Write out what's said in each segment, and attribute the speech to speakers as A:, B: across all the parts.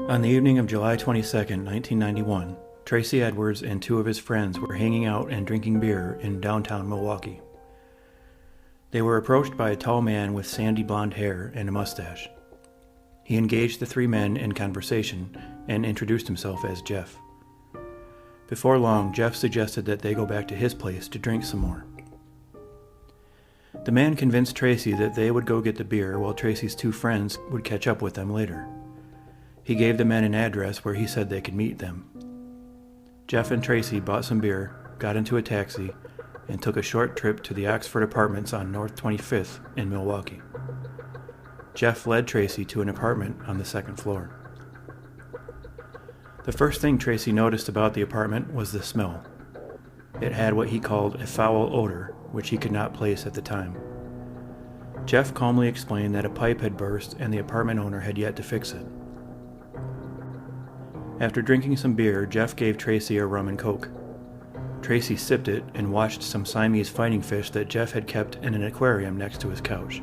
A: On the evening of July 22, 1991, Tracy Edwards and two of his friends were hanging out and drinking beer in downtown Milwaukee. They were approached by a tall man with sandy blonde hair and a mustache. He engaged the three men in conversation and introduced himself as Jeff. Before long, Jeff suggested that they go back to his place to drink some more. The man convinced Tracy that they would go get the beer while Tracy's two friends would catch up with them later. He gave the men an address where he said they could meet them. Jeff and Tracy bought some beer, got into a taxi, and took a short trip to the Oxford Apartments on North 25th in Milwaukee. Jeff led Tracy to an apartment on the second floor. The first thing Tracy noticed about the apartment was the smell. It had what he called a foul odor, which he could not place at the time. Jeff calmly explained that a pipe had burst and the apartment owner had yet to fix it. After drinking some beer, Jeff gave Tracy a rum and coke. Tracy sipped it and watched some Siamese fighting fish that Jeff had kept in an aquarium next to his couch.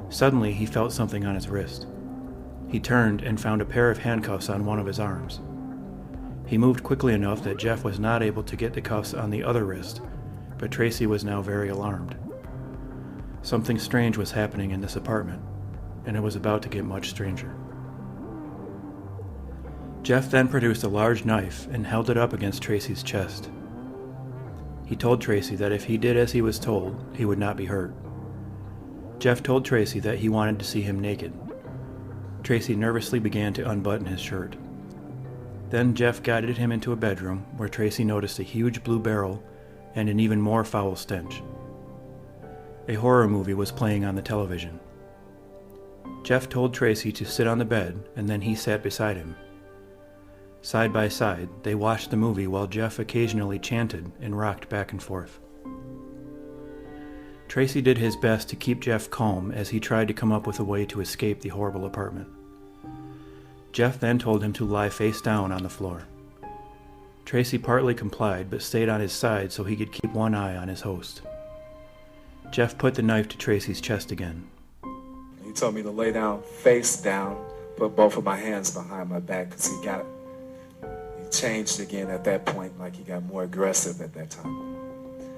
A: Suddenly, he felt something on his wrist. He turned and found a pair of handcuffs on one of his arms. He moved quickly enough that Jeff was not able to get the cuffs on the other wrist, but Tracy was now very alarmed. Something strange was happening in this apartment, and it was about to get much stranger. Jeff then produced a large knife and held it up against Tracy's chest. He told Tracy that if he did as he was told, he would not be hurt. Jeff told Tracy that he wanted to see him naked. Tracy nervously began to unbutton his shirt. Then Jeff guided him into a bedroom where Tracy noticed a huge blue barrel and an even more foul stench. A horror movie was playing on the television. Jeff told Tracy to sit on the bed, and then he sat beside him. Side by side, they watched the movie while Jeff occasionally chanted and rocked back and forth. Tracy did his best to keep Jeff calm as he tried to come up with a way to escape the horrible apartment. Jeff then told him to lie face down on the floor. Tracy partly complied but stayed on his side so he could keep one eye on his host. Jeff put the knife to Tracy's chest again.
B: He told me to lay down face down, put both of my hands behind my back because he changed again at that point, like he got more aggressive at that time.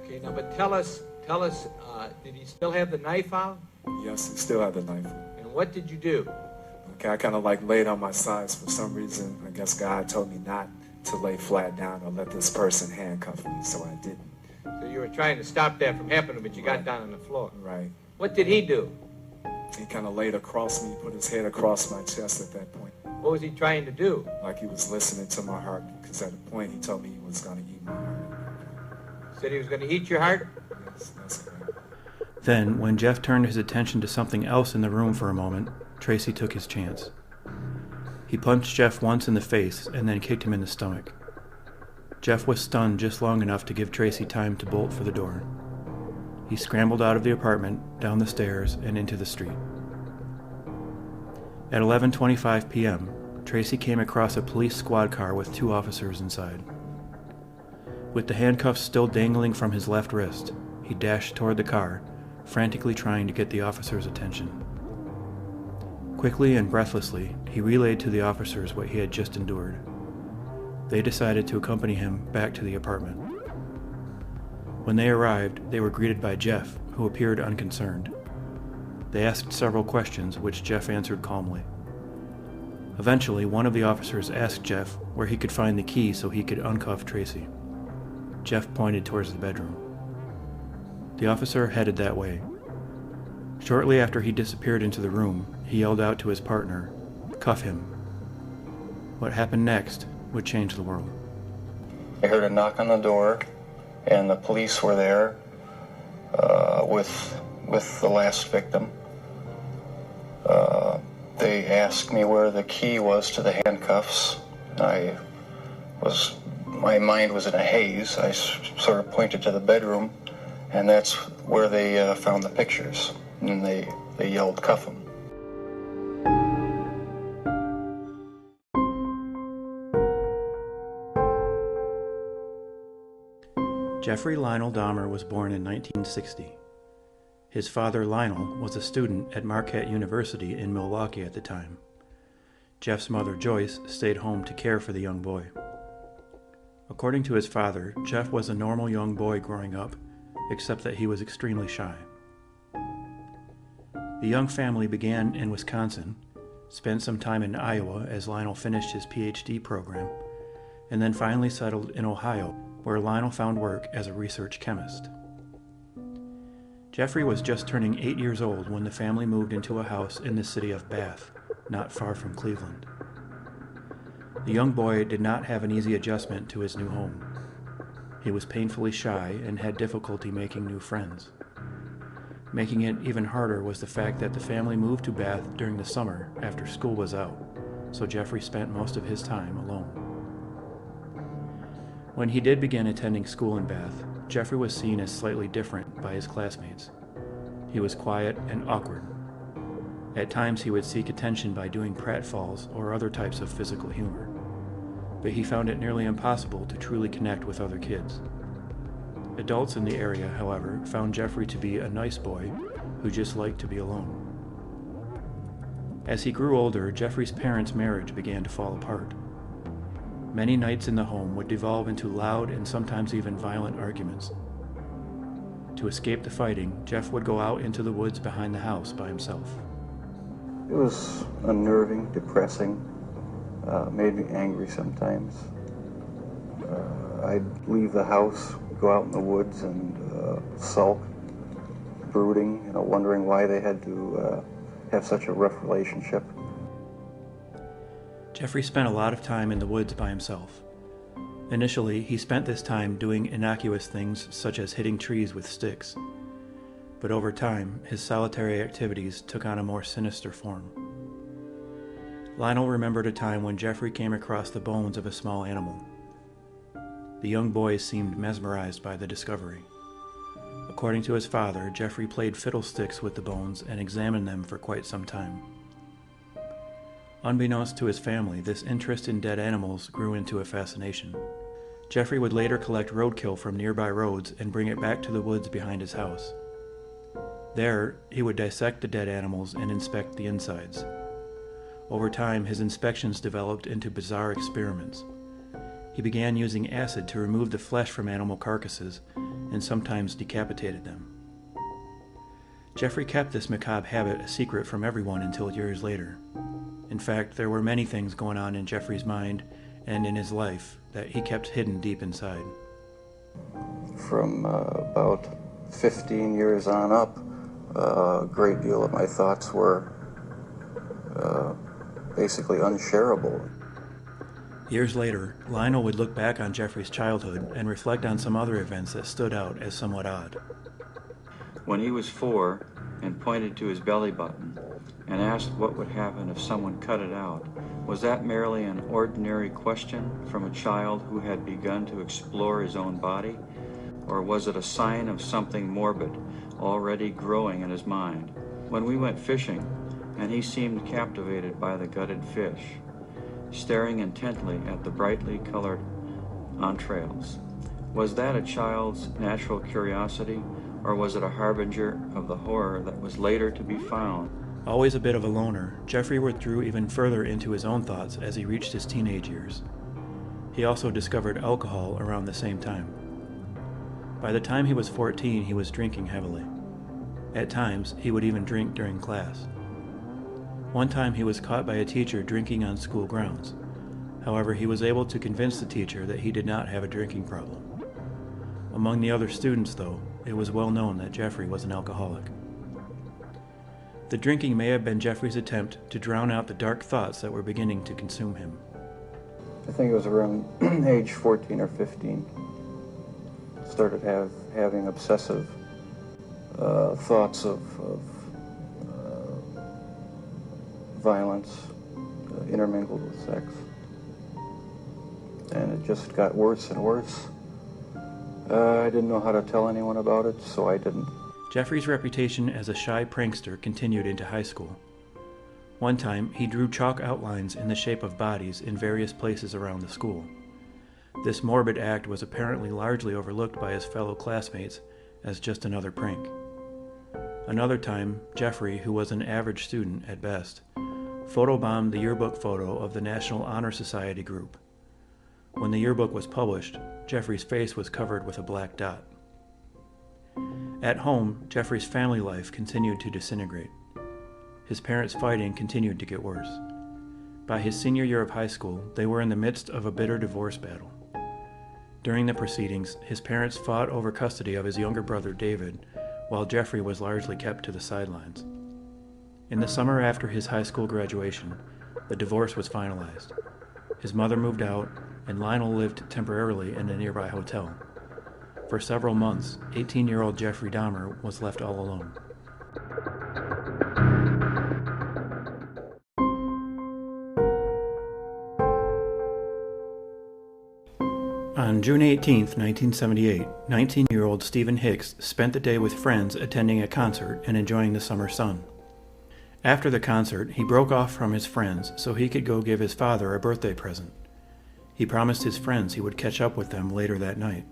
C: Okay, now, but tell us, did he still have the knife out?
B: Yes, he still had the knife.
C: And what did you do?
B: Okay, I kind of like laid on my sides for some reason. I guess God told me not to lay flat down or let this person handcuff me, so I didn't.
C: So you were trying to stop that from happening, but you got down on the floor.
B: Right.
C: What did he do?
B: He kind of laid across me, put his head across my chest at that point.
C: What was he trying to do?
B: Like he was listening to my heart, because at a point he told me he was going to eat my heart.
C: Said he was going to eat your heart?
B: Yes, that's correct.
A: Then, when Jeff turned his attention to something else in the room for a moment, Tracy took his chance. He punched Jeff once in the face and then kicked him in the stomach. Jeff was stunned just long enough to give Tracy time to bolt for the door. He scrambled out of the apartment, down the stairs, and into the street. At 11:25 p.m., Tracy came across a police squad car with two officers inside. With the handcuffs still dangling from his left wrist, he dashed toward the car, frantically trying to get the officers' attention. Quickly and breathlessly, he relayed to the officers what he had just endured. They decided to accompany him back to the apartment. When they arrived, they were greeted by Jeff, who appeared unconcerned. They asked several questions, which Jeff answered calmly. Eventually, one of the officers asked Jeff where he could find the key so he could uncuff Tracy. Jeff pointed towards the bedroom. The officer headed that way. Shortly after he disappeared into the room, he yelled out to his partner, "Cuff him." What happened next would change the world.
D: I heard a knock on the door, and the police were there with the last victim. They asked me where the key was to the handcuffs. My mind was in a haze. I sort of pointed to the bedroom, and that's where they found the pictures. And they yelled, "Cuff him."
A: Jeffrey Lionel Dahmer was born in 1960. His father, Lionel, was a student at Marquette University in Milwaukee at the time. Jeff's mother, Joyce, stayed home to care for the young boy. According to his father, Jeff was a normal young boy growing up, except that he was extremely shy. The young family began in Wisconsin, spent some time in Iowa as Lionel finished his PhD program, and then finally settled in Ohio, where Lionel found work as a research chemist. Jeffrey was just turning 8 years old when the family moved into a house in the city of Bath, not far from Cleveland. The young boy did not have an easy adjustment to his new home. He was painfully shy and had difficulty making new friends. Making it even harder was the fact that the family moved to Bath during the summer after school was out, so Jeffrey spent most of his time alone. When he did begin attending school in Bath, Jeffrey was seen as slightly different by his classmates. He was quiet and awkward. At times he would seek attention by doing pratfalls or other types of physical humor, but he found it nearly impossible to truly connect with other kids. Adults in the area, however, found Jeffrey to be a nice boy who just liked to be alone. As he grew older, Jeffrey's parents' marriage began to fall apart. Many nights in the home would devolve into loud and sometimes even violent arguments. To escape the fighting, Jeff would go out into the woods behind the house by himself.
D: It was unnerving, depressing, made me angry sometimes. I'd leave the house, go out in the woods and sulk, brooding, wondering why they had to have such a rough relationship.
A: Jeffrey spent a lot of time in the woods by himself. Initially, he spent this time doing innocuous things such as hitting trees with sticks. But over time, his solitary activities took on a more sinister form. Lionel remembered a time when Jeffrey came across the bones of a small animal. The young boy seemed mesmerized by the discovery. According to his father, Jeffrey played fiddlesticks with the bones and examined them for quite some time. Unbeknownst to his family, this interest in dead animals grew into a fascination. Jeffrey would later collect roadkill from nearby roads and bring it back to the woods behind his house. There, he would dissect the dead animals and inspect the insides. Over time, his inspections developed into bizarre experiments. He began using acid to remove the flesh from animal carcasses and sometimes decapitated them. Jeffrey kept this macabre habit a secret from everyone until years later. In fact, there were many things going on in Jeffrey's mind and in his life that he kept hidden deep inside.
D: From about 15 years on up, a great deal of my thoughts were basically unshareable.
A: Years later, Lionel would look back on Jeffrey's childhood and reflect on some other events that stood out as somewhat odd.
E: When he was 4 and pointed to his belly button and asked what would happen if someone cut it out, was that merely an ordinary question from a child who had begun to explore his own body? Or was it a sign of something morbid already growing in his mind? When we went fishing, and he seemed captivated by the gutted fish, staring intently at the brightly colored entrails, was that a child's natural curiosity, or was it a harbinger of the horror that was later to be found?
A: Always a bit of a loner, Jeffrey withdrew even further into his own thoughts as he reached his teenage years. He also discovered alcohol around the same time. By the time he was 14, he was drinking heavily. At times, he would even drink during class. One time he was caught by a teacher drinking on school grounds. However, he was able to convince the teacher that he did not have a drinking problem. Among the other students, though, it was well known that Jeffrey was an alcoholic. The drinking may have been Jeffrey's attempt to drown out the dark thoughts that were beginning to consume him.
D: I think it was around age 14 or 15. Started having obsessive thoughts of violence intermingled with sex. And it just got worse and worse. I didn't know how to tell anyone about it, so I didn't.
A: Jeffrey's reputation as a shy prankster continued into high school. One time, he drew chalk outlines in the shape of bodies in various places around the school. This morbid act was apparently largely overlooked by his fellow classmates as just another prank. Another time, Jeffrey, who was an average student at best, photobombed the yearbook photo of the National Honor Society group. When the yearbook was published, Jeffrey's face was covered with a black dot. At home, Jeffrey's family life continued to disintegrate. His parents' fighting continued to get worse. By his senior year of high school, they were in the midst of a bitter divorce battle. During the proceedings, his parents fought over custody of his younger brother David, while Jeffrey was largely kept to the sidelines. In the summer after his high school graduation, the divorce was finalized. His mother moved out, and Lionel lived temporarily in a nearby hotel. For several months, 18-year-old Jeffrey Dahmer was left all alone. On June 18, 1978, 19-year-old Stephen Hicks spent the day with friends attending a concert and enjoying the summer sun. After the concert, he broke off from his friends so he could go give his father a birthday present. He promised his friends he would catch up with them later that night.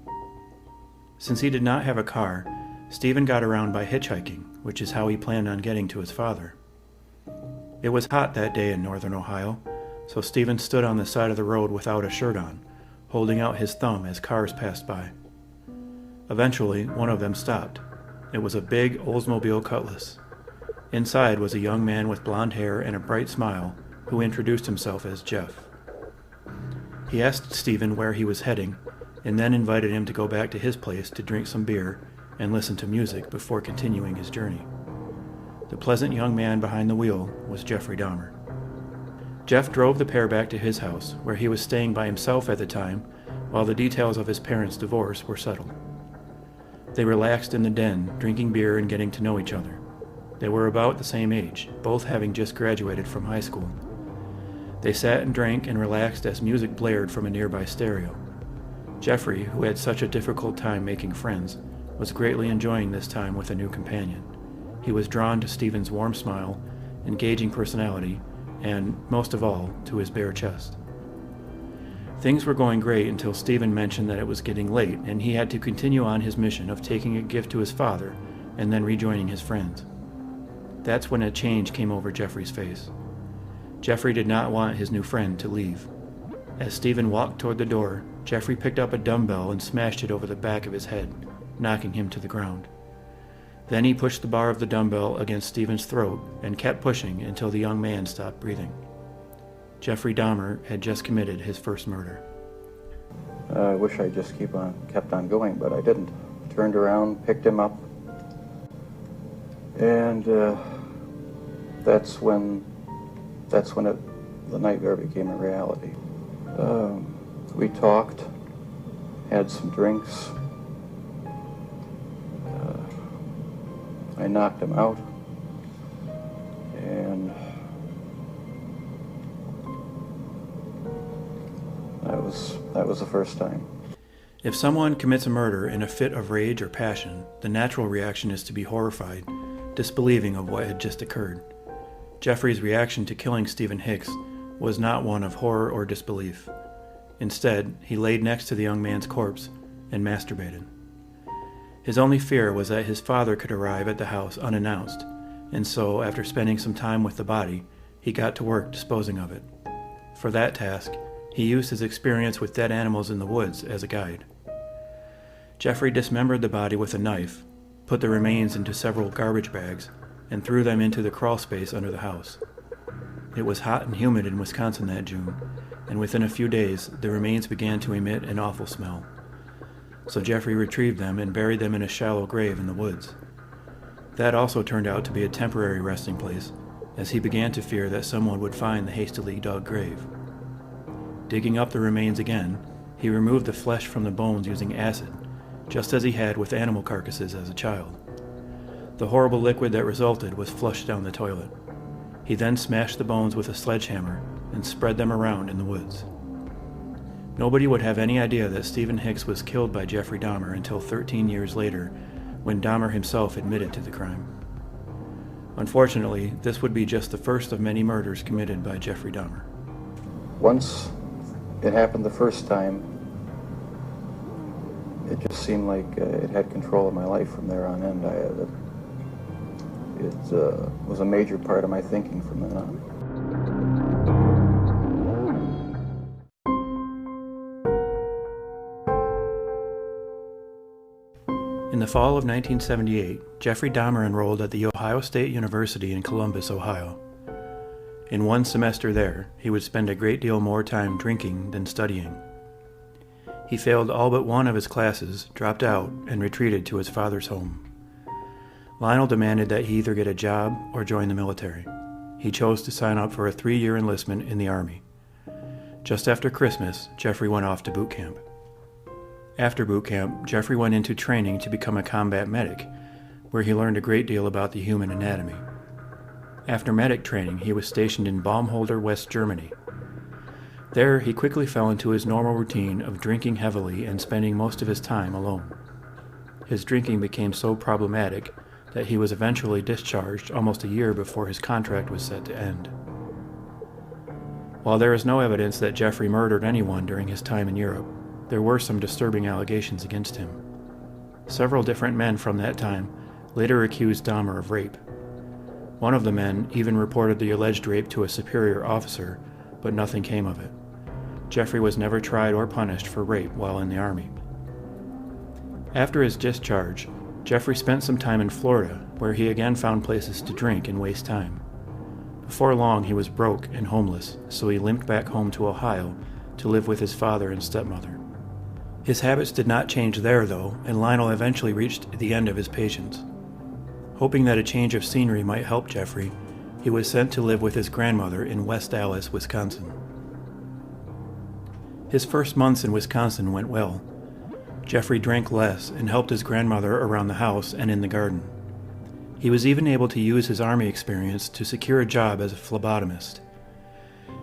A: Since he did not have a car, Stephen got around by hitchhiking, which is how he planned on getting to his father. It was hot that day in northern Ohio, so Stephen stood on the side of the road without a shirt on, holding out his thumb as cars passed by. Eventually, one of them stopped. It was a big Oldsmobile Cutlass. Inside was a young man with blonde hair and a bright smile who introduced himself as Jeff. He asked Stephen where he was heading, and then invited him to go back to his place to drink some beer and listen to music before continuing his journey. The pleasant young man behind the wheel was Jeffrey Dahmer. Jeff drove the pair back to his house, where he was staying by himself at the time, while the details of his parents' divorce were settled. They relaxed in the den, drinking beer and getting to know each other. They were about the same age, both having just graduated from high school. They sat and drank and relaxed as music blared from a nearby stereo. Jeffrey, who had such a difficult time making friends, was greatly enjoying this time with a new companion. He was drawn to Stephen's warm smile, engaging personality, and, most of all, to his bare chest. Things were going great until Stephen mentioned that it was getting late and he had to continue on his mission of taking a gift to his father and then rejoining his friends. That's when a change came over Jeffrey's face. Jeffrey did not want his new friend to leave. As Stephen walked toward the door, Jeffrey picked up a dumbbell and smashed it over the back of his head, knocking him to the ground. Then he pushed the bar of the dumbbell against Stephen's throat and kept pushing until the young man stopped breathing. Jeffrey Dahmer had just committed his first murder.
D: I wish I just kept on going, but I didn't. Turned around, picked him up, and that's when the nightmare became a reality. We talked, had some drinks. I knocked him out, and that was the first time.
A: If someone commits a murder in a fit of rage or passion, the natural reaction is to be horrified, disbelieving of what had just occurred. Jeffrey's reaction to killing Stephen Hicks was not one of horror or disbelief. Instead, he laid next to the young man's corpse and masturbated. His only fear was that his father could arrive at the house unannounced, and so, after spending some time with the body, he got to work disposing of it. For that task, he used his experience with dead animals in the woods as a guide. Jeffrey dismembered the body with a knife, put the remains into several garbage bags, and threw them into the crawl space under the house. It was hot and humid in Wisconsin that June, and within a few days, the remains began to emit an awful smell. So Jeffrey retrieved them and buried them in a shallow grave in the woods. That also turned out to be a temporary resting place, as he began to fear that someone would find the hastily dug grave. Digging up the remains again, he removed the flesh from the bones using acid, just as he had with animal carcasses as a child. The horrible liquid that resulted was flushed down the toilet. He then smashed the bones with a sledgehammer and spread them around in the woods. Nobody would have any idea that Stephen Hicks was killed by Jeffrey Dahmer until 13 years later, when Dahmer himself admitted to the crime. Unfortunately, this would be just the first of many murders committed by Jeffrey Dahmer.
D: Once it happened the first time, it just seemed like it had control of my life from there on in. It was a major part of my thinking from then on.
A: fall of 1978, Jeffrey Dahmer enrolled at the Ohio State University in Columbus, Ohio. In one semester there, he would spend a great deal more time drinking than studying. He failed all but one of his classes, dropped out, and retreated to his father's home. Lionel demanded that he either get a job or join the military. He chose to sign up for a 3-year enlistment in the Army. Just after Christmas, Jeffrey went off to boot camp. After boot camp, Jeffrey went into training to become a combat medic, where he learned a great deal about the human anatomy. After medic training, he was stationed in Baumholder, West Germany. There, he quickly fell into his normal routine of drinking heavily and spending most of his time alone. His drinking became so problematic that he was eventually discharged almost a year before his contract was set to end. While there is no evidence that Jeffrey murdered anyone during his time in Europe, there were some disturbing allegations against him. Several different men from that time later accused Dahmer of rape. One of the men even reported the alleged rape to a superior officer, but nothing came of it. Jeffrey was never tried or punished for rape while in the Army. After his discharge, Jeffrey spent some time in Florida, where he again found places to drink and waste time. Before long, he was broke and homeless, so he limped back home to Ohio to live with his father and stepmother. His habits did not change there, though, and Lionel eventually reached the end of his patience. Hoping that a change of scenery might help Jeffrey, he was sent to live with his grandmother in West Allis, Wisconsin. His first months in Wisconsin went well. Jeffrey drank less and helped his grandmother around the house and in the garden. He was even able to use his Army experience to secure a job as a phlebotomist.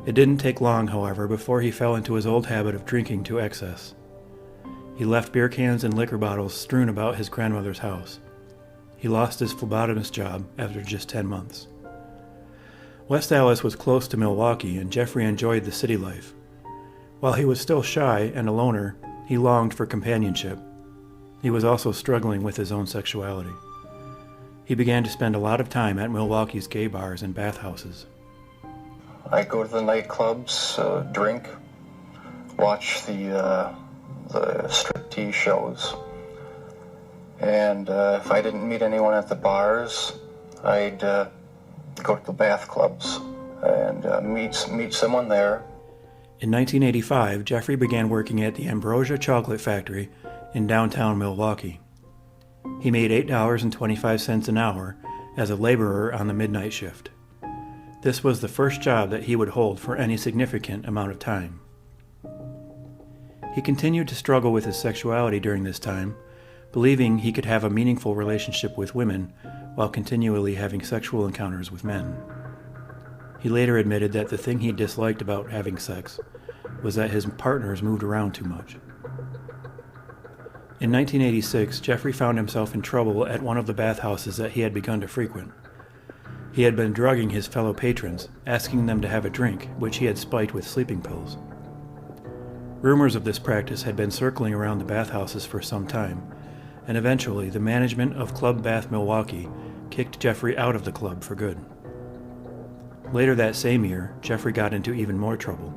A: It didn't take long, however, before he fell into his old habit of drinking to excess. He left beer cans and liquor bottles strewn about his grandmother's house. He lost his phlebotomist job after just 10 months. West Allis was close to Milwaukee, and Jeffrey enjoyed the city life. While he was still shy and a loner, he longed for companionship. He was also struggling with his own sexuality. He began to spend a lot of time at Milwaukee's gay bars and bathhouses.
D: I go to the nightclubs, drink, watch the striptease shows. And if I didn't meet anyone at the bars, I'd go to the bath clubs and meet someone there.
A: In 1985, Jeffrey began working at the Ambrosia Chocolate Factory in downtown Milwaukee. He made $8.25 an hour as a laborer on the midnight shift. This was the first job that he would hold for any significant amount of time. He continued to struggle with his sexuality during this time, believing he could have a meaningful relationship with women while continually having sexual encounters with men. He later admitted that the thing he disliked about having sex was that his partners moved around too much. In 1986, Jeffrey found himself in trouble at one of the bathhouses that he had begun to frequent. He had been drugging his fellow patrons, asking them to have a drink, which he had spiked with sleeping pills. Rumors of this practice had been circling around the bathhouses for some time, and eventually the management of Club Bath Milwaukee kicked Jeffrey out of the club for good. Later that same year, Jeffrey got into even more trouble.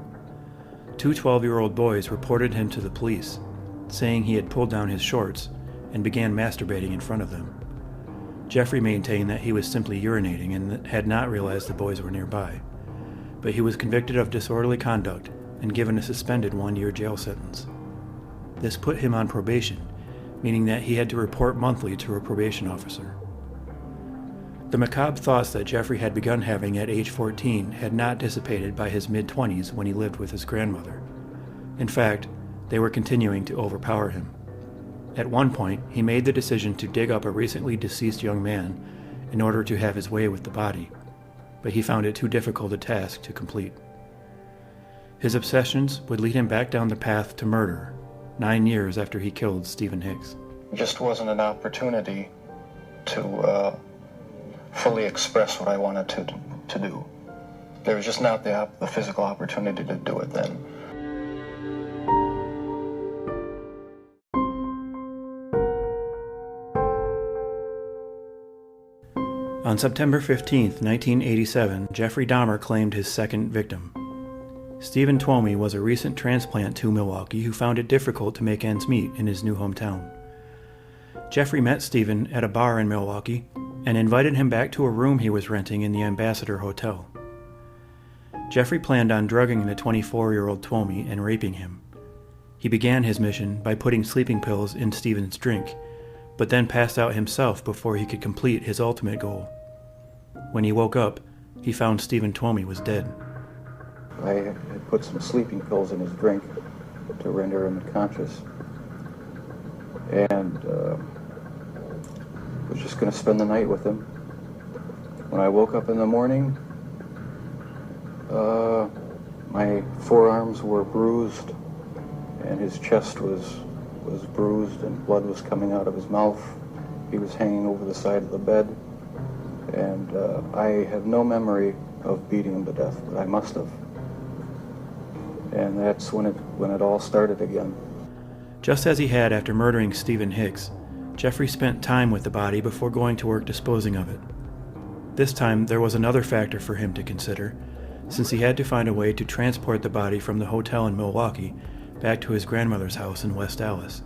A: 2 12-year-old boys reported him to the police, saying he had pulled down his shorts and began masturbating in front of them. Jeffrey maintained that he was simply urinating and had not realized the boys were nearby, but he was convicted of disorderly conduct and given a suspended 1-year jail sentence. This put him on probation, meaning that he had to report monthly to a probation officer. The macabre thoughts that Jeffrey had begun having at age 14 had not dissipated by his mid-20s when he lived with his grandmother. In fact, they were continuing to overpower him. At one point, he made the decision to dig up a recently deceased young man in order to have his way with the body, but he found it too difficult a task to complete. His obsessions would lead him back down the path to murder, 9 years after he killed Stephen Hicks.
D: It just wasn't an opportunity to fully express what I wanted to do. There was just not the physical opportunity to do it then.
A: On September 15, 1987, Jeffrey Dahmer claimed his second victim. Stephen Twomey was a recent transplant to Milwaukee who found it difficult to make ends meet in his new hometown. Jeffrey met Stephen at a bar in Milwaukee and invited him back to a room he was renting in the Ambassador Hotel. Jeffrey planned on drugging the 24-year-old Twomey and raping him. He began his mission by putting sleeping pills in Stephen's drink, but then passed out himself before he could complete his ultimate goal. When he woke up, he found Stephen Twomey was dead.
D: I had put some sleeping pills in his drink to render him unconscious, and was just going to spend the night with him. When I woke up in the morning, my forearms were bruised, and his chest was bruised, and blood was coming out of his mouth. He was hanging over the side of the bed, and I have no memory of beating him to death, but I must have. And that's when it all started again.
A: Just as he had after murdering Stephen Hicks, Jeffrey spent time with the body before going to work disposing of it. This time, there was another factor for him to consider, since he had to find a way to transport the body from the hotel in Milwaukee back to his grandmother's house in West Allis.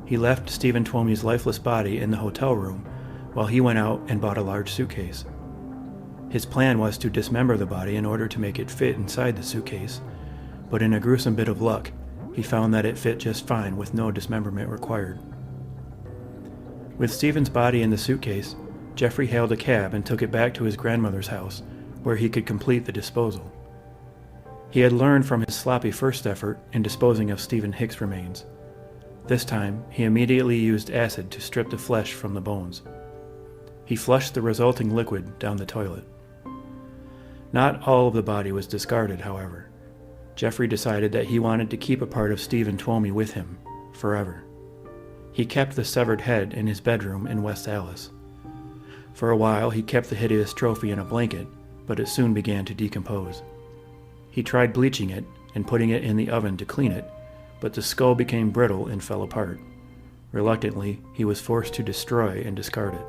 A: He left Stephen Twomey's lifeless body in the hotel room while he went out and bought a large suitcase. His plan was to dismember the body in order to make it fit inside the suitcase, but in a gruesome bit of luck, he found that it fit just fine with no dismemberment required. With Stephen's body in the suitcase, Jeffrey hailed a cab and took it back to his grandmother's house, where he could complete the disposal. He had learned from his sloppy first effort in disposing of Stephen Hicks' remains. This time, he immediately used acid to strip the flesh from the bones. He flushed the resulting liquid down the toilet. Not all of the body was discarded, however. Jeffrey decided that he wanted to keep a part of Stephen Twomey with him, forever. He kept the severed head in his bedroom in West Allis. For a while, he kept the hideous trophy in a blanket, but it soon began to decompose. He tried bleaching it and putting it in the oven to clean it, but the skull became brittle and fell apart. Reluctantly, he was forced to destroy and discard it.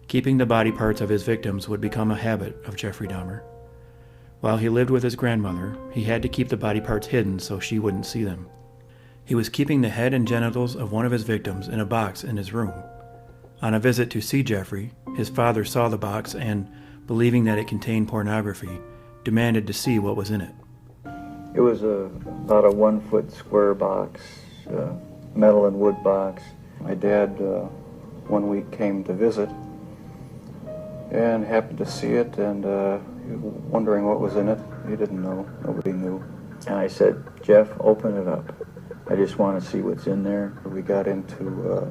A: Keeping the body parts of his victims would become a habit of Jeffrey Dahmer. While he lived with his grandmother, he had to keep the body parts hidden so she wouldn't see them. He was keeping the head and genitals of one of his victims in a box in his room. On a visit to see Jeffrey, his father saw the box and, believing that it contained pornography, demanded to see what was in it.
E: It was about a 1 foot square box, metal and wood box.
D: My dad, one week, came to visit and happened to see it, and he was wondering what was in it. He didn't know. Nobody knew.
E: And I said, Jeff, open it up. I just want to see what's in there.
D: We got into a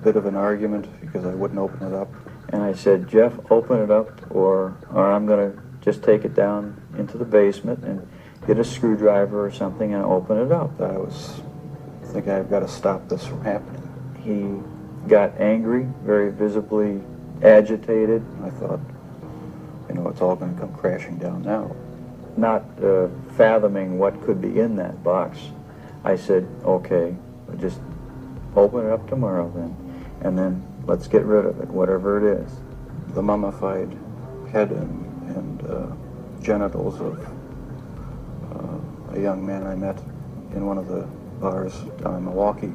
D: bit of an argument because I wouldn't open it up.
E: And I said, Jeff, open it up, or I'm going to just take it down into the basement and get a screwdriver or something and open it up.
D: I think I've got to stop this from happening.
E: He got angry, very visibly agitated.
D: I thought, it's all going to come crashing down now.
E: Not fathoming what could be in that box, I said, okay, just open it up tomorrow then, and then let's get rid of it, whatever it is.
D: The mummified head and genitals of a young man I met in one of the bars down in Milwaukee.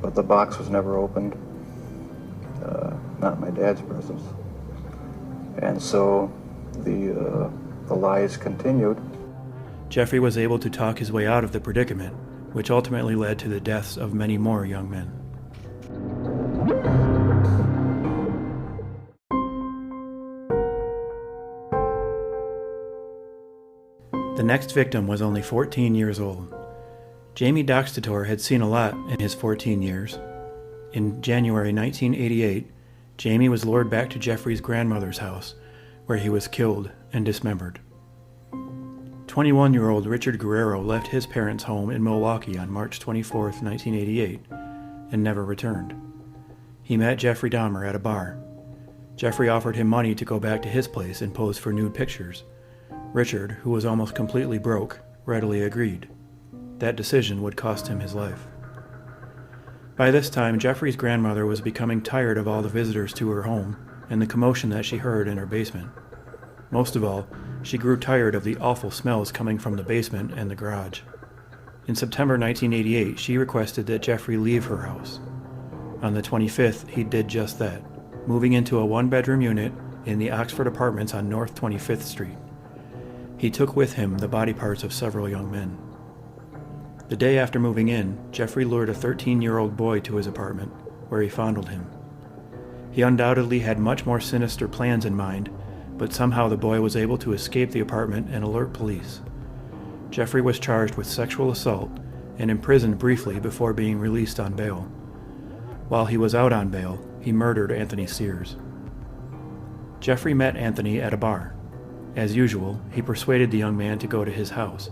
D: But the box was never opened, not in my dad's presence. And so the lies continued.
A: Jeffrey was able to talk his way out of the predicament, which ultimately led to the deaths of many more young men. The next victim was only 14 years old. Jamie Doxtator had seen a lot in his 14 years. In January 1988, Jamie was lured back to Jeffrey's grandmother's house, where he was killed and dismembered. 21-year-old Richard Guerrero left his parents' home in Milwaukee on March 24, 1988, and never returned. He met Jeffrey Dahmer at a bar. Jeffrey offered him money to go back to his place and pose for nude pictures. Richard, who was almost completely broke, readily agreed. That decision would cost him his life. By this time, Jeffrey's grandmother was becoming tired of all the visitors to her home and the commotion that she heard in her basement. Most of all, she grew tired of the awful smells coming from the basement and the garage. In September 1988, she requested that Jeffrey leave her house. On the 25th, he did just that, moving into a one-bedroom unit in the Oxford Apartments on North 25th Street. He took with him the body parts of several young men. The day after moving in, Jeffrey lured a 13-year-old boy to his apartment, where he fondled him. He undoubtedly had much more sinister plans in mind, but somehow the boy was able to escape the apartment and alert police. Jeffrey was charged with sexual assault and imprisoned briefly before being released on bail. While he was out on bail, he murdered Anthony Sears. Jeffrey met Anthony at a bar. As usual, he persuaded the young man to go to his house.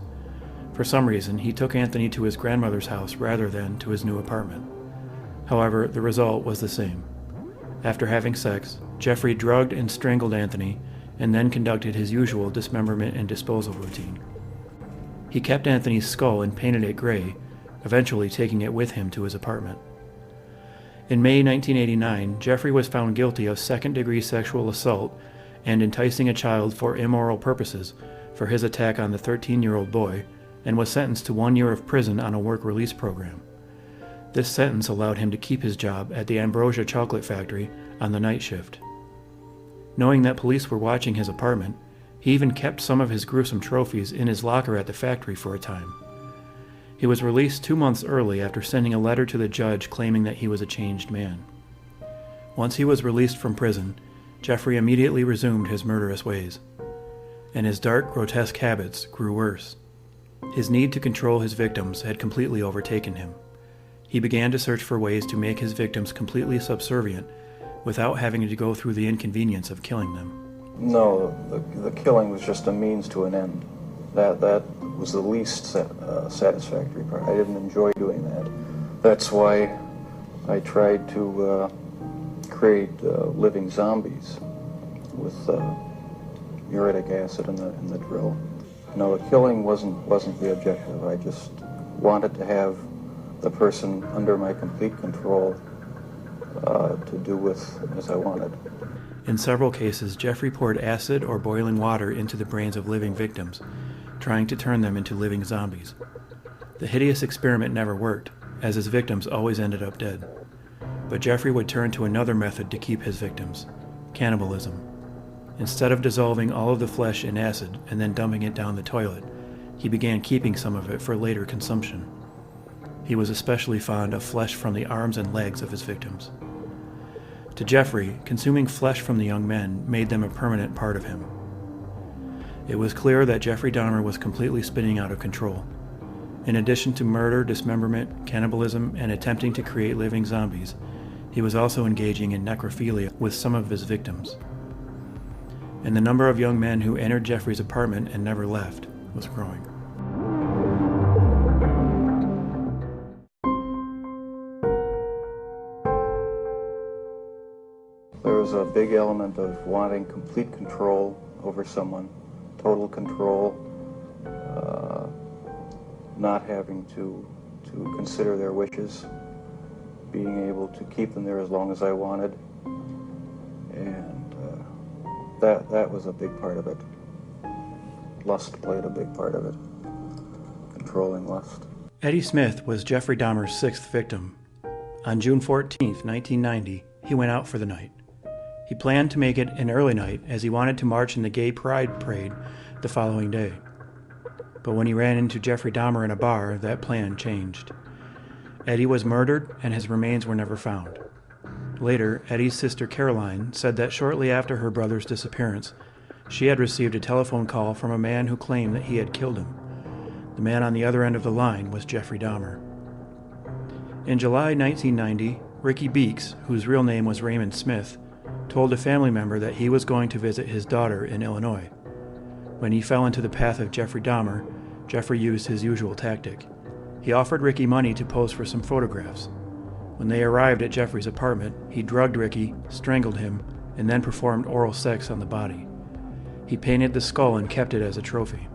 A: For some reason, he took Anthony to his grandmother's house rather than to his new apartment. However, the result was the same. After having sex, Jeffrey drugged and strangled Anthony and then conducted his usual dismemberment and disposal routine. He kept Anthony's skull and painted it gray, eventually taking it with him to his apartment. In May 1989, Jeffrey was found guilty of second-degree sexual assault and enticing a child for immoral purposes for his attack on the 13-year-old boy, and was sentenced to 1 year of prison on a work release program. This sentence allowed him to keep his job at the Ambrosia Chocolate Factory on the night shift. Knowing that police were watching his apartment, he even kept some of his gruesome trophies in his locker at the factory for a time. He was released 2 months early after sending a letter to the judge claiming that he was a changed man. Once he was released from prison, Jeffrey immediately resumed his murderous ways, and his dark, grotesque habits grew worse. His need to control his victims had completely overtaken him. He began to search for ways to make his victims completely subservient without having to go through the inconvenience of killing them.
D: No, the killing was just a means to an end. That was the least satisfactory part. I didn't enjoy doing that. That's why I tried to create living zombies with uric acid in the drill. No, the killing wasn't the objective. I just wanted to have the person under my complete control to do with as I wanted.
A: In several cases, Jeffrey poured acid or boiling water into the brains of living victims, trying to turn them into living zombies. The hideous experiment never worked, as his victims always ended up dead. But Jeffrey would turn to another method to keep his victims: cannibalism. Instead of dissolving all of the flesh in acid and then dumping it down the toilet, he began keeping some of it for later consumption. He was especially fond of flesh from the arms and legs of his victims. To Jeffrey, consuming flesh from the young men made them a permanent part of him. It was clear that Jeffrey Dahmer was completely spinning out of control. In addition to murder, dismemberment, cannibalism, and attempting to create living zombies, he was also engaging in necrophilia with some of his victims. And the number of young men who entered Jeffrey's apartment and never left was growing.
D: There was a big element of wanting complete control over someone, total control, not having to consider their wishes, being able to keep them there as long as I wanted, and that was a big part of it. Lust played a big part of it, controlling lust.
A: Eddie Smith was Jeffrey Dahmer's sixth victim. On June 14, 1990, he went out for the night. He planned to make it an early night as he wanted to march in the Gay Pride Parade the following day. But when he ran into Jeffrey Dahmer in a bar, that plan changed. Eddie was murdered and his remains were never found. Later, Eddie's sister Caroline said that shortly after her brother's disappearance, she had received a telephone call from a man who claimed that he had killed him. The man on the other end of the line was Jeffrey Dahmer. In July 1990, Ricky Beeks, whose real name was Raymond Smith, told a family member that he was going to visit his daughter in Illinois. When he fell into the path of Jeffrey Dahmer, Jeffrey used his usual tactic. He offered Ricky money to pose for some photographs. When they arrived at Jeffrey's apartment, he drugged Ricky, strangled him, and then performed oral sex on the body. He painted the skull and kept it as a trophy.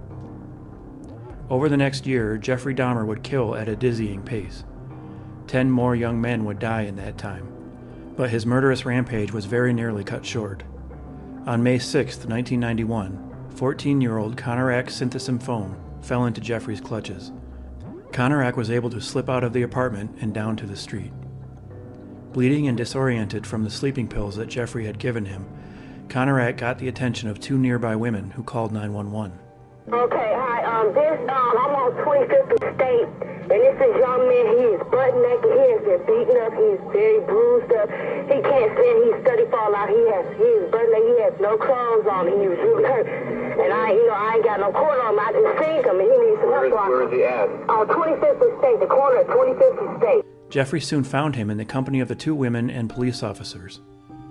A: Over the next year, Jeffrey Dahmer would kill at a dizzying pace. 10 more young men would die in that time. But his murderous rampage was very nearly cut short. On May 6, 1991, 14-year-old Conorak Synthesim Foam fell into Jeffrey's clutches. Conorak was able to slip out of the apartment and down to the street. Bleeding and disoriented from the sleeping pills that Jeffrey had given him, Conorak got the attention of two nearby women who called 911.
F: Okay, hi, I'm on 25th and State, and this is young man. He is butt naked, he has been beaten up, he is very bruised up, he can't stand, he's study fall out, he is butt naked, he has no clothes on, he was really hurt, and I ain't got no cord on him, I just seen him, and he needs some help.
D: Where is he at?
F: 25th and State, the corner of 25th and State.
A: Jeffrey soon found him in the company of the two women and police officers.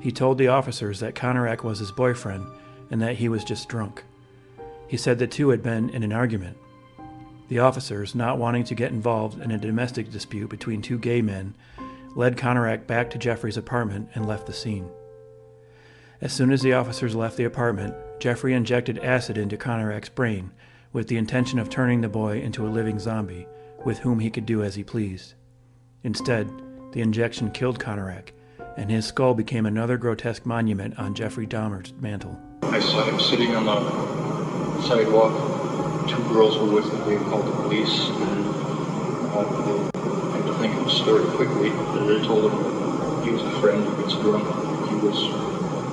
A: He told the officers that Conorak was his boyfriend and that he was just drunk. He said the two had been in an argument. The officers, not wanting to get involved in a domestic dispute between two gay men, led Conorak back to Jeffrey's apartment and left the scene. As soon as the officers left the apartment, Jeffrey injected acid into Conorak's brain with the intention of turning the boy into a living zombie with whom he could do as he pleased. Instead, the injection killed Conorak, and his skull became another grotesque monument on Jeffrey Dahmer's mantle.
G: I saw him sitting on the sidewalk. Two girls were with him. They called the police. I had to think of the story quickly. They told him he was a friend who gets drunk. He was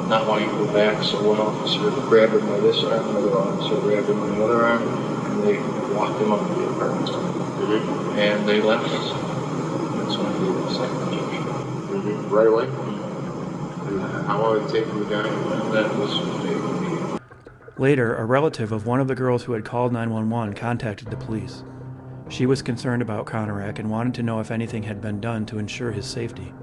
G: not wanting to go back, so one officer grabbed him by this arm, another officer grabbed him by the other arm, and they walked him up to the apartment. And they left. That's when I gave him the second injection.
H: Right away? How long did it take him to die?
G: That was maybe.
A: Later, a relative of one of the girls who had called 911 contacted the police. She was concerned about Conorak and wanted to know if anything had been done to ensure his safety.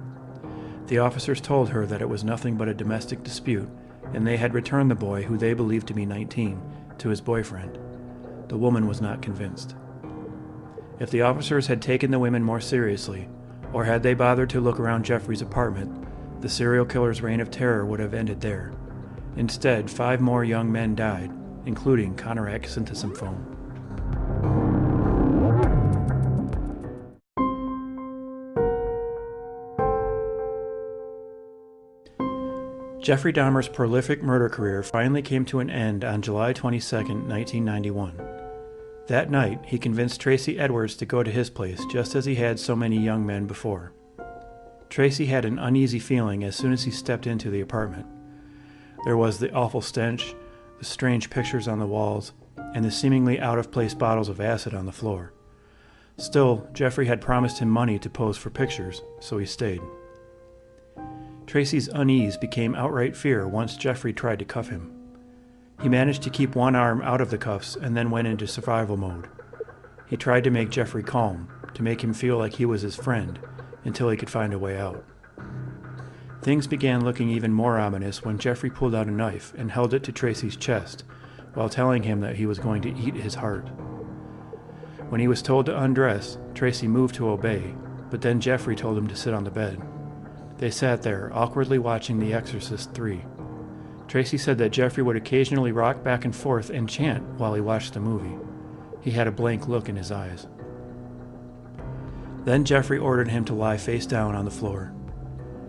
A: The officers told her that it was nothing but a domestic dispute, and they had returned the boy, who they believed to be 19, to his boyfriend. The woman was not convinced. If the officers had taken the women more seriously, or had they bothered to look around Jeffrey's apartment, the serial killer's reign of terror would have ended there. Instead, 5 more young men died, including Conorak Synthesymphone. Jeffrey Dahmer's prolific murder career finally came to an end on July 22, 1991. That night, he convinced Tracy Edwards to go to his place, just as he had so many young men before. Tracy had an uneasy feeling as soon as he stepped into the apartment. There was the awful stench, the strange pictures on the walls, and the seemingly out-of-place bottles of acid on the floor. Still, Jeffrey had promised him money to pose for pictures, so he stayed. Tracy's unease became outright fear once Jeffrey tried to cuff him. He managed to keep one arm out of the cuffs and then went into survival mode. He tried to make Jeffrey calm, to make him feel like he was his friend, until he could find a way out. Things began looking even more ominous when Jeffrey pulled out a knife and held it to Tracy's chest, while telling him that he was going to eat his heart. When he was told to undress, Tracy moved to obey, but then Jeffrey told him to sit on the bed. They sat there, awkwardly watching The Exorcist III. Tracy said that Jeffrey would occasionally rock back and forth and chant while he watched the movie. He had a blank look in his eyes. Then Jeffrey ordered him to lie face down on the floor.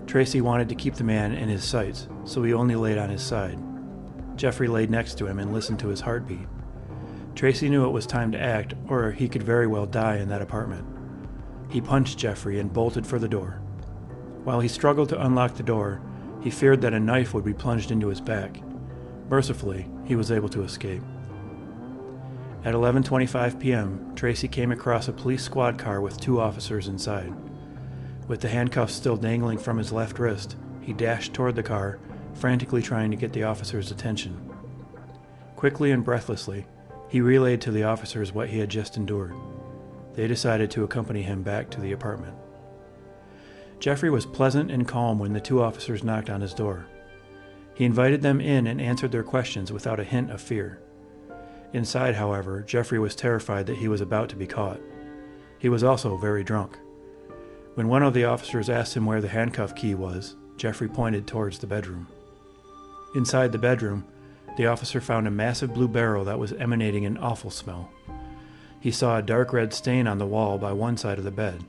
A: Tracy wanted to keep the man in his sights, so he only laid on his side. Jeffrey laid next to him and listened to his heartbeat. Tracy knew it was time to act, or he could very well die in that apartment. He punched Jeffrey and bolted for the door. While he struggled to unlock the door, he feared that a knife would be plunged into his back. Mercifully, he was able to escape. At 11:25 p.m., Tracy came across a police squad car with 2 officers inside. With the handcuffs still dangling from his left wrist, he dashed toward the car, frantically trying to get the officers' attention. Quickly and breathlessly, he relayed to the officers what he had just endured. They decided to accompany him back to the apartment. Jeffrey was pleasant and calm when the 2 officers knocked on his door. He invited them in and answered their questions without a hint of fear. Inside, however, Jeffrey was terrified that he was about to be caught. He was also very drunk. When one of the officers asked him where the handcuff key was, Jeffrey pointed towards the bedroom. Inside the bedroom, the officer found a massive blue barrel that was emanating an awful smell. He saw a dark red stain on the wall by one side of the bed,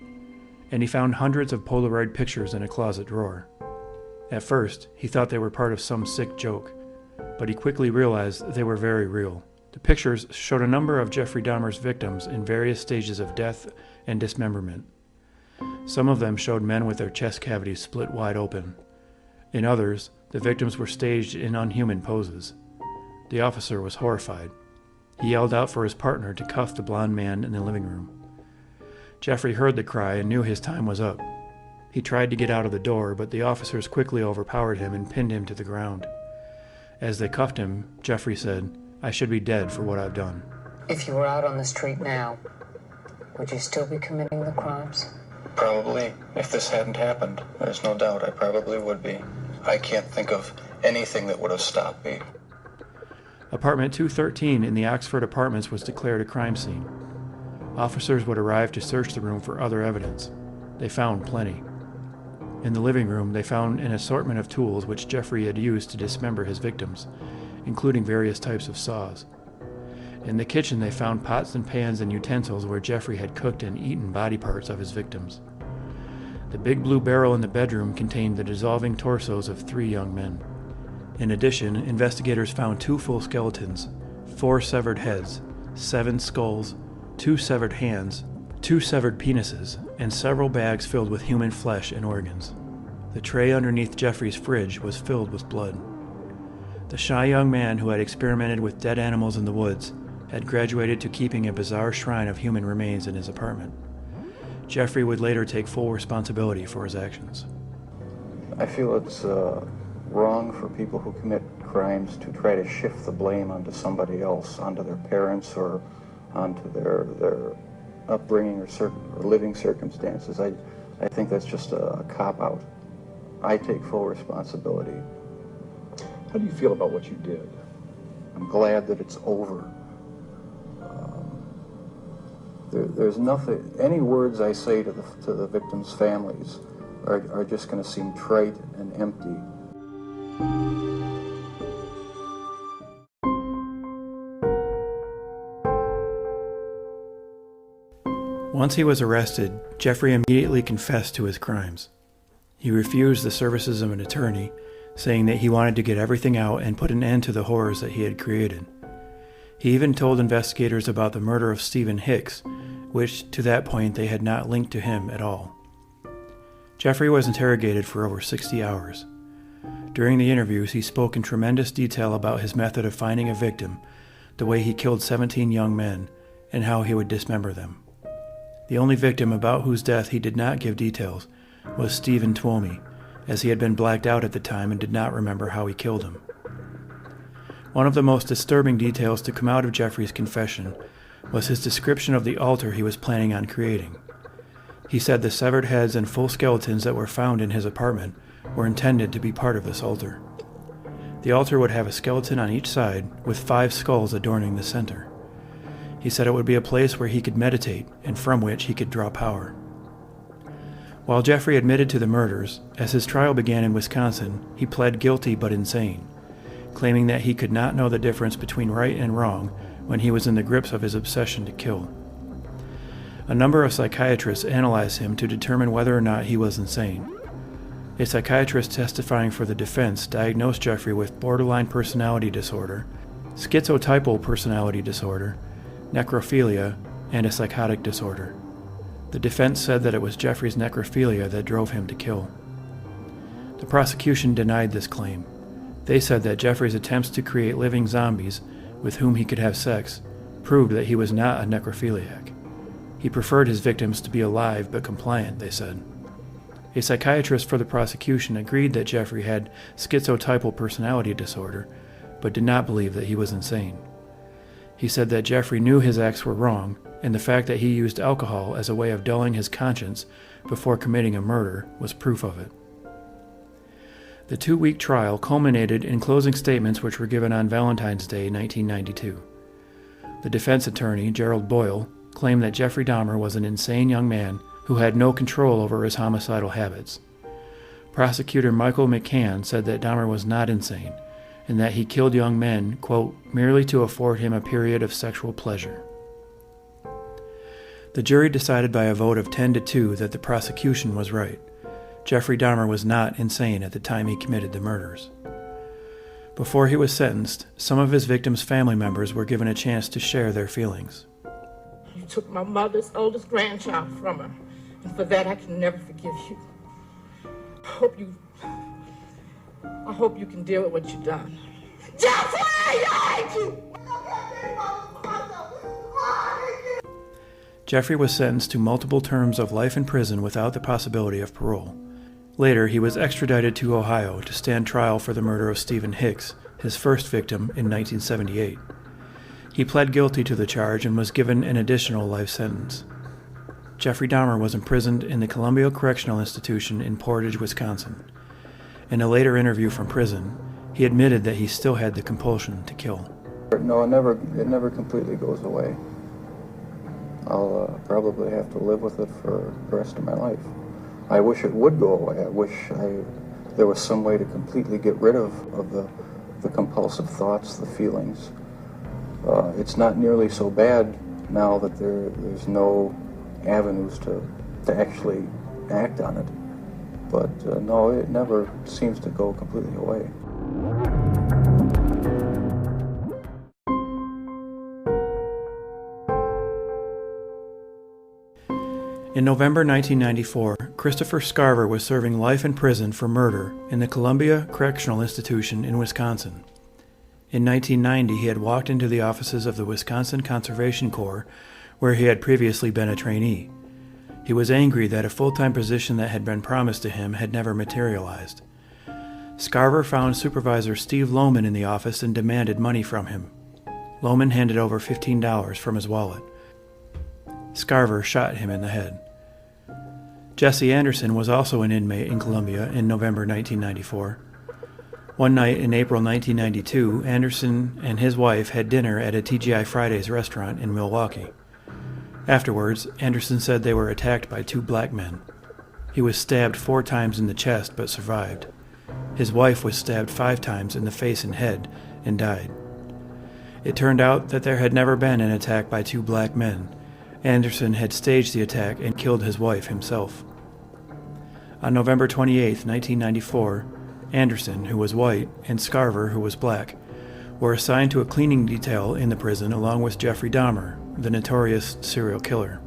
A: and he found hundreds of Polaroid pictures in a closet drawer. At first, he thought they were part of some sick joke, but he quickly realized they were very real. The pictures showed a number of Jeffrey Dahmer's victims in various stages of death and dismemberment. Some of them showed men with their chest cavities split wide open. In others, the victims were staged in unhuman poses. The officer was horrified. He yelled out for his partner to cuff the blond man in the living room. Jeffrey heard the cry and knew his time was up. He tried to get out of the door, but the officers quickly overpowered him and pinned him to the ground. As they cuffed him, Jeffrey said, "I should be dead for what I've done."
I: If you were out on the street now, would you still be committing the crimes?
D: Probably. If this hadn't happened, there's no doubt I probably would be. I can't think of anything that would have stopped me.
A: Apartment 213 in the Oxford Apartments was declared a crime scene. Officers would arrive to search the room for other evidence. They found plenty. In the living room, they found an assortment of tools which Jeffrey had used to dismember his victims, including various types of saws. In the kitchen, they found pots and pans and utensils where Jeffrey had cooked and eaten body parts of his victims. The big blue barrel in the bedroom contained the dissolving torsos of 3 young men. In addition, investigators found 2 full skeletons, 4 severed heads, 7 skulls, 2 severed hands, 2 severed penises, and several bags filled with human flesh and organs. The tray underneath Jeffrey's fridge was filled with blood. The shy young man who had experimented with dead animals in the woods had graduated to keeping a bizarre shrine of human remains in his apartment. Jeffrey would later take full responsibility for his actions.
D: I feel it's wrong for people who commit crimes to try to shift the blame onto somebody else, onto their parents or onto their upbringing or living circumstances. I think that's just a cop-out. I take full responsibility.
J: How do you feel about what you did?
D: I'm glad that it's over. There's nothing, any words I say to the victims' families are just going to seem trite and empty.
A: Once he was arrested, Jeffrey immediately confessed to his crimes. He refused the services of an attorney, saying that he wanted to get everything out and put an end to the horrors that he had created. He even told investigators about the murder of Stephen Hicks, which to that point they had not linked to him at all. Jeffrey was interrogated for over 60 hours. During the interviews, he spoke in tremendous detail about his method of finding a victim, the way he killed 17 young men, and how he would dismember them. The only victim about whose death he did not give details was Stephen Twomey, as he had been blacked out at the time and did not remember how he killed him. One of the most disturbing details to come out of Jeffrey's confession was his description of the altar he was planning on creating. He said the severed heads and full skeletons that were found in his apartment were intended to be part of this altar. The altar would have a skeleton on each side, with 5 skulls adorning the center. He said it would be a place where he could meditate and from which he could draw power. While Jeffrey admitted to the murders, as his trial began in Wisconsin, he pled guilty but insane, claiming that he could not know the difference between right and wrong when he was in the grips of his obsession to kill. A number of psychiatrists analyzed him to determine whether or not he was insane. A psychiatrist testifying for the defense diagnosed Jeffrey with borderline personality disorder, schizotypal personality disorder, necrophilia, and a psychotic disorder. The defense said that it was Jeffrey's necrophilia that drove him to kill. The prosecution denied this claim. They said that Jeffrey's attempts to create living zombies with whom he could have sex proved that he was not a necrophiliac. He preferred his victims to be alive but compliant, they said. A psychiatrist for the prosecution agreed that Jeffrey had schizotypal personality disorder, but did not believe that he was insane. He said that Jeffrey knew his acts were wrong, and the fact that he used alcohol as a way of dulling his conscience before committing a murder was proof of it. The 2-week trial culminated in closing statements which were given on Valentine's Day, 1992. The defense attorney, Gerald Boyle, claimed that Jeffrey Dahmer was an insane young man who had no control over his homicidal habits. Prosecutor Michael McCann said that Dahmer was not insane, and that he killed young men, quote, merely to afford him a period of sexual pleasure. The jury decided by a vote of 10-2 that the prosecution was right. Jeffrey Dahmer was not insane at the time he committed the murders. Before he was sentenced, some of his victims' family members were given a chance to share their feelings.
K: You took my mother's oldest grandchild from her, and for that I can never forgive you. I hope you can deal with what you've done. Jeffrey, I hate you!
A: Jeffrey was sentenced to multiple terms of life in prison without the possibility of parole. Later, he was extradited to Ohio to stand trial for the murder of Stephen Hicks, his first victim, in 1978. He pled guilty to the charge and was given an additional life sentence. Jeffrey Dahmer was imprisoned in the Columbia Correctional Institution in Portage, Wisconsin. In a later interview from prison, he admitted that he still had the compulsion to kill.
D: No, it never completely goes away. I'll probably have to live with it for the rest of my life. I wish it would go away. I wish there was some way to completely get rid of the compulsive thoughts, the feelings. It's not nearly so bad now that there's no avenues to actually act on it. But no, it never seems to go completely away.
A: In November 1994, Christopher Scarver was serving life in prison for murder in the Columbia Correctional Institution in Wisconsin. In 1990, he had walked into the offices of the Wisconsin Conservation Corps, where he had previously been a trainee. He was angry that a full-time position that had been promised to him had never materialized. Scarver found Supervisor Steve Lohman in the office and demanded money from him. Lohman handed over $15 from his wallet. Scarver shot him in the head. Jesse Anderson was also an inmate in Columbia in November 1994. One night in April 1992, Anderson and his wife had dinner at a TGI Fridays restaurant in Milwaukee. Afterwards, Anderson said they were attacked by 2 black men. He was stabbed 4 times in the chest but survived. His wife was stabbed 5 times in the face and head and died. It turned out that there had never been an attack by 2 black men. Anderson had staged the attack and killed his wife himself. On November 28, 1994, Anderson, who was white, and Scarver, who was black, were assigned to a cleaning detail in the prison along with Jeffrey Dahmer, the notorious serial killer.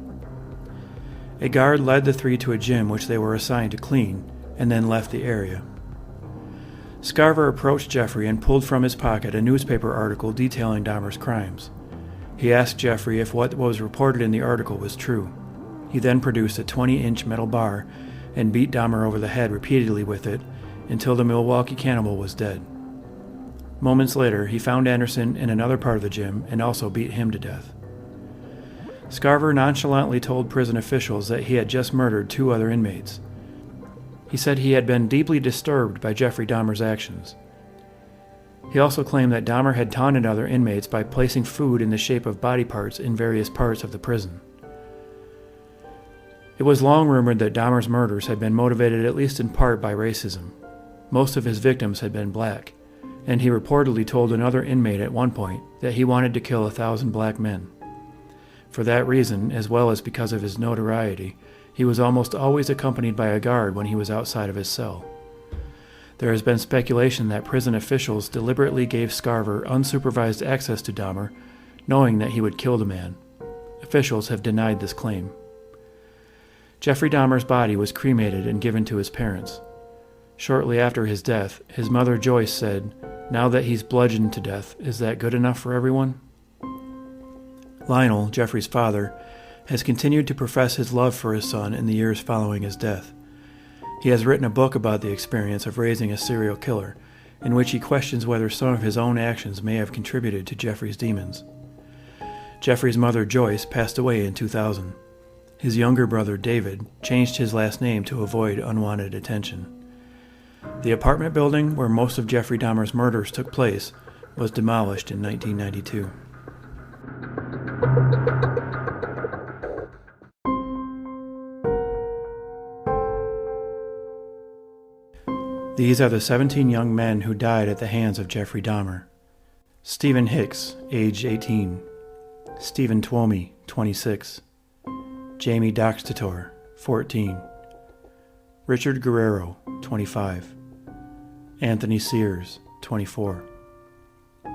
A: A guard led the 3 to a gym which they were assigned to clean, and then left the area. Scarver approached Jeffrey and pulled from his pocket a newspaper article detailing Dahmer's crimes. He asked Jeffrey if what was reported in the article was true. He then produced a 20-inch metal bar and beat Dahmer over the head repeatedly with it until the Milwaukee cannibal was dead. Moments later, he found Anderson in another part of the gym and also beat him to death. Scarver nonchalantly told prison officials that he had just murdered 2 other inmates. He said he had been deeply disturbed by Jeffrey Dahmer's actions. He also claimed that Dahmer had taunted other inmates by placing food in the shape of body parts in various parts of the prison. It was long rumored that Dahmer's murders had been motivated at least in part by racism. Most of his victims had been black, and he reportedly told another inmate at one point that he wanted to kill 1,000 black men. For that reason, as well as because of his notoriety, he was almost always accompanied by a guard when he was outside of his cell. There has been speculation that prison officials deliberately gave Scarver unsupervised access to Dahmer, knowing that he would kill the man. Officials have denied this claim. Jeffrey Dahmer's body was cremated and given to his parents. Shortly after his death, his mother Joyce said, "Now that he's bludgeoned to death, is that good enough for everyone?" Lionel, Jeffrey's father, has continued to profess his love for his son in the years following his death. He has written a book about the experience of raising a serial killer, in which he questions whether some of his own actions may have contributed to Jeffrey's demons. Jeffrey's mother Joyce passed away in 2000. His younger brother David changed his last name to avoid unwanted attention. The apartment building where most of Jeffrey Dahmer's murders took place was demolished in 1992. These are the 17 young men who died at the hands of Jeffrey Dahmer. Stephen Hicks, age 18. Stephen Twomey, 26. Jamie Doxtator, 14. Richard Guerrero, 25. Anthony Sears, 24.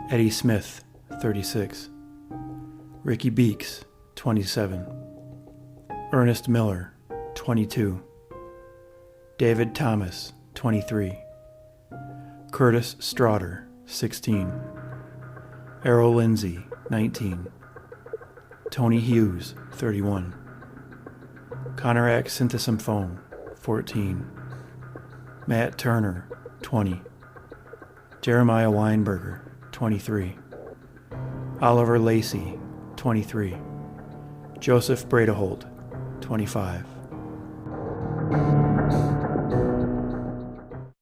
A: Eddie Smith, 36. Ricky Beeks, 27. Ernest Miller, 22. David Thomas, 23. Curtis Straughter, 16. Errol Lindsay, 19. Tony Hughes, 31. Conorak Synthesymphone, 14. Matt Turner, 20. Jeremiah Weinberger, 23. Oliver Lacey, 23. Joseph Bredeholt, 25.